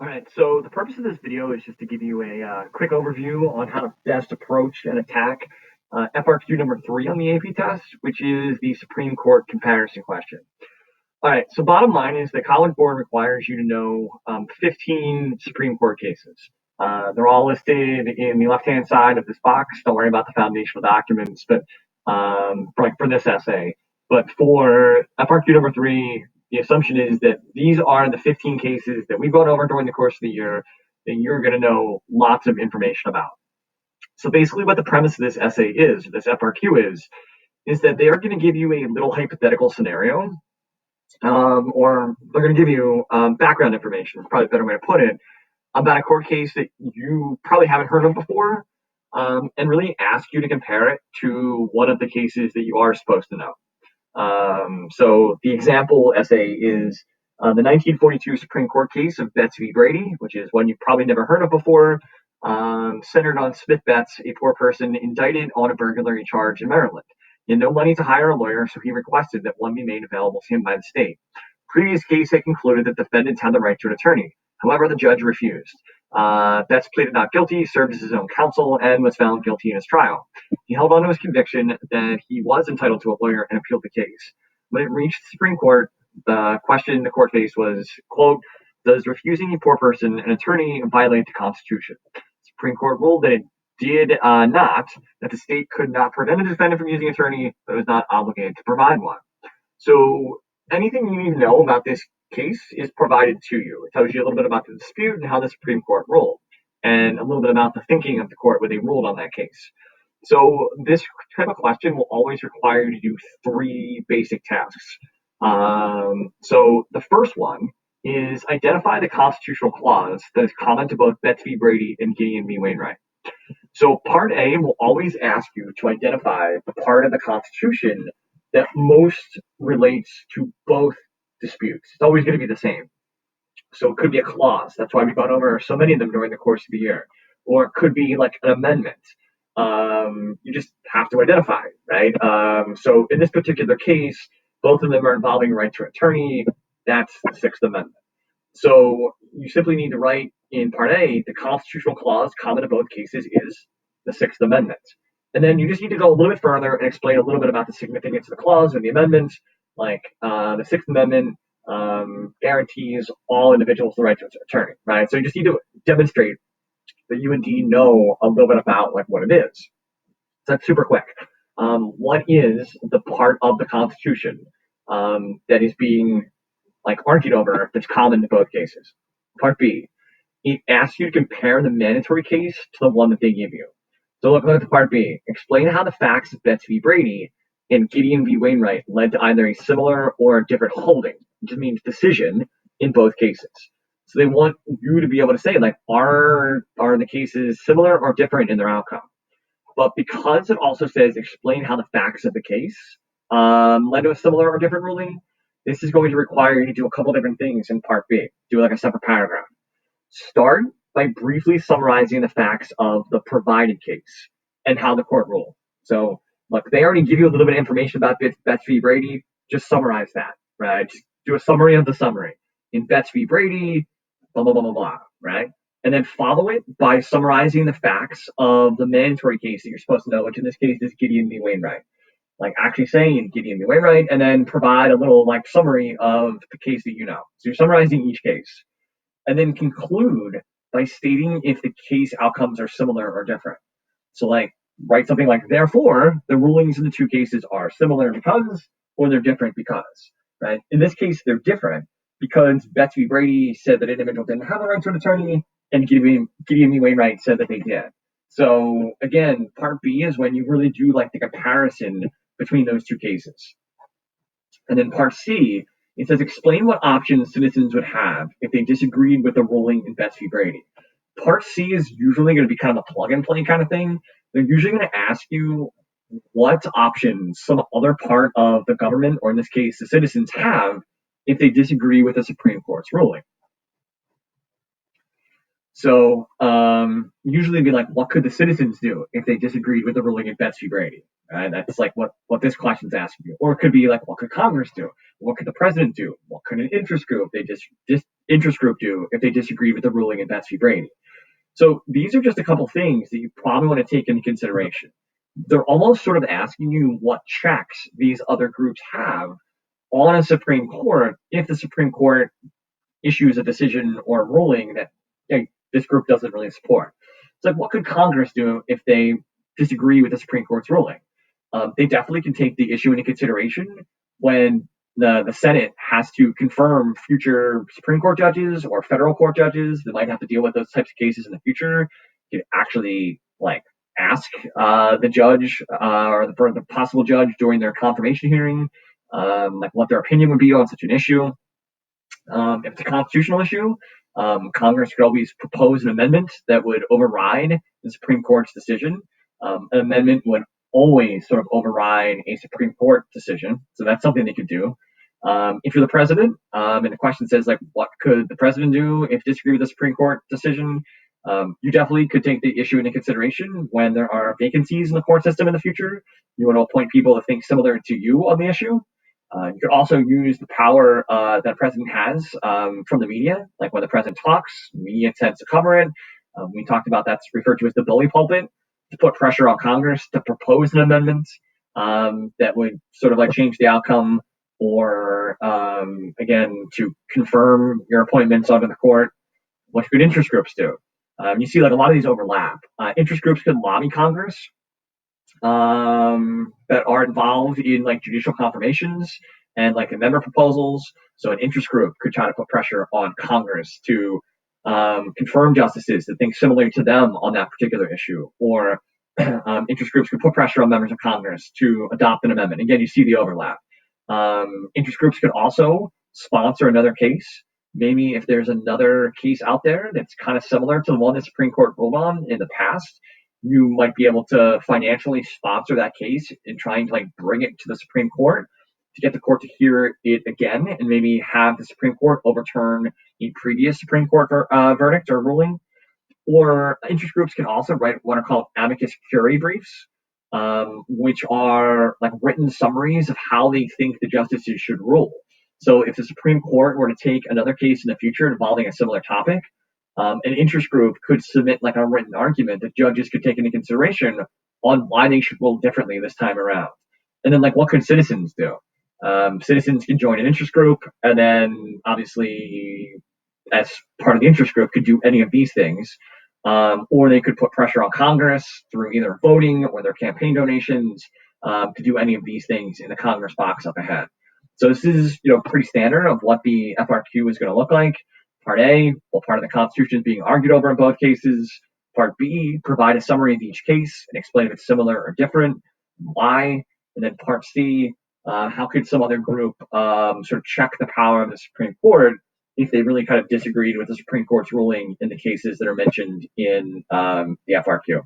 All right, so the purpose of this video is just to give you a quick overview on how to best approach and attack FRQ number 3 on the AP test, which is the Supreme Court comparison question. All right, so bottom line is the College Board requires you to know 15 Supreme Court cases. They're all listed in the left-hand side of this box. Don't worry about the foundational documents, but for this essay. But for FRQ number 3, the assumption is that these are the 15 cases that we've gone over during the course of the year that you're going to know lots of information about. So basically what the premise of this essay is, this FRQ is that they are going to give you a little hypothetical scenario, or they're going to give you background information, probably a better way to put it, about a court case that you probably haven't heard of before, and really ask you to compare it to one of the cases that you are supposed to know. So the example essay is the 1942 Supreme Court case of Betts v. Brady, which is one you've probably never heard of before, centered on Smith Betts, a poor person indicted on a burglary charge in Maryland. He had no money to hire a lawyer, so he requested that one be made available to him by the state. Previous case had concluded that defendants had the right to an attorney. However, the judge refused. Betts pleaded not guilty, served as his own counsel, and was found guilty in his trial. He held on to his conviction that he was entitled to a lawyer and appealed the case. When it reached the Supreme Court, the question in the court case was, quote, does refusing a poor person an attorney violate the Constitution? The Supreme Court ruled that it did not, that the state could not prevent a defendant from using an attorney, but was not obligated to provide one. So anything you need to know about this case is provided to you. It tells you a little bit about the dispute and how the Supreme Court ruled, and a little bit about the thinking of the court when they ruled on that case. So this type of question will always require you to do 3 basic tasks. So the first one is identify the constitutional clause that is common to both Betts v. Brady and Gideon v. Wainwright. So part A will always ask you to identify the part of the Constitution that most relates to both disputes. It's always going to be the same. So it could be a clause. That's why we've gone over so many of them during the course of the year. Or it could be like an amendment. You just have to identify, right? So in this particular case, both of them are involving right to attorney. That's the Sixth Amendment. So you simply need to write in Part A, the constitutional clause common to both cases is the Sixth Amendment. And then you just need to go a little bit further and explain a little bit about the significance of the clause and the amendment. Like the Sixth Amendment guarantees all individuals the right to an attorney, right? So you just need to demonstrate that you indeed know a little bit about like what it is. So that's super quick. What is the part of the Constitution that is being like argued over that's common to both cases? Part B, it asks you to compare the mandatory case to the one that they give you. So look at the Part B. Explain how the facts of Betts v. Brady and Gideon v. Wainwright led to either a similar or a different holding, which means decision in both cases. So they want you to be able to say, like, are the cases similar or different in their outcome? But because it also says explain how the facts of the case led to a similar or different ruling, this is going to require you to do a couple different things in Part B. Do like a separate paragraph. Start by briefly summarizing the facts of the provided case and how the court ruled. So, look, they already give you a little bit of information about Betts v. Brady. Just summarize that, right? Just do a summary of the summary. In Betts v. Brady, blah, blah, blah, blah, blah, right? And then follow it by summarizing the facts of the mandatory case that you're supposed to know, which in this case is Gideon v. Wainwright. Like actually saying Gideon v. Wainwright, and then provide a little like summary of the case that you know. So you're summarizing each case. And then conclude by stating if the case outcomes are similar or different. So like write something like, therefore, the rulings in the two cases are similar because, or they're different because, right? In this case, they're different because Betts v. Brady said that individual didn't have a right to an attorney, and Gideon v. Wainwright said that they did. So again, Part B is when you really do like the comparison between those two cases. And then Part C, it says explain what options citizens would have if they disagreed with the ruling in Betts v. Brady. Part C is usually going to be kind of a plug and play kind of thing. They're usually going to ask you what options some other part of the government, or in this case, the citizens, have if they disagree with the Supreme Court's ruling. So usually it'd be like, what could the citizens do if they disagreed with the ruling in Betts v. Brady? That's like what this question's asking you. Or it could be like, what could Congress do? What could the president do? What could an interest group, if they interest group do if they disagreed with the ruling in Betsy Brady? So these are just a couple things that you probably want to take into consideration. They're almost sort of asking you what checks these other groups have on a Supreme Court if the Supreme Court issues a decision or a ruling that this group doesn't really support. It's like, what could Congress do if they disagree with the Supreme Court's ruling? They definitely can take the issue into consideration when the Senate has to confirm future Supreme Court judges or federal court judges that might have to deal with those types of cases in the future. You can actually ask the judge or the possible judge during their confirmation hearing, what their opinion would be on such an issue. If it's a constitutional issue, Congress could always propose an amendment that would override the Supreme Court's decision. An amendment would always sort of override a Supreme Court decision, so that's something they could do. If you're the president, and the question says what could the president do if disagree with the Supreme Court decision, you definitely could take the issue into consideration when there are vacancies in the court system in the future. You want to appoint people to think similar to you on the issue. You could also use the power that a president has from the media, like when the president talks, the media tends to cover it. We talked about that's referred to as the bully pulpit, to put pressure on Congress to propose an amendment that would sort of change the outcome, or again, to confirm your appointments onto the court. What could interest groups do? You see a lot of these overlap. Interest groups could lobby Congress that are involved in judicial confirmations and amendment proposals. So an interest group could try to put pressure on Congress to confirm justices that think similar to them on that particular issue, or interest groups could put pressure on members of Congress to adopt an amendment. Again, you see the overlap. Interest groups could also sponsor another case. Maybe if there's another case out there that's kind of similar to the one the Supreme Court ruled on in the past, you might be able to financially sponsor that case and trying to bring it to the Supreme Court to get the court to hear it again, and maybe have the Supreme Court overturn a previous Supreme Court verdict or ruling. Or interest groups can also write what are called amicus curiae briefs, which are written summaries of how they think the justices should rule. So if the Supreme Court were to take another case in the future involving a similar topic, an interest group could submit a written argument that judges could take into consideration on why they should rule differently this time around. And then what could citizens do? Citizens can join an interest group, and then obviously as part of the interest group could do any of these things. Or they could put pressure on Congress through either voting or their campaign donations to do any of these things in the Congress box up ahead. So this is pretty standard of what the FRQ is going to look like. Part A, what part of the Constitution is being argued over in both cases. Part B, provide a summary of each case and explain if it's similar or different, why. And then Part C, how could some other group sort of check the power of the Supreme Court if they really kind of disagreed with the Supreme Court's ruling in the cases that are mentioned in the FRQ.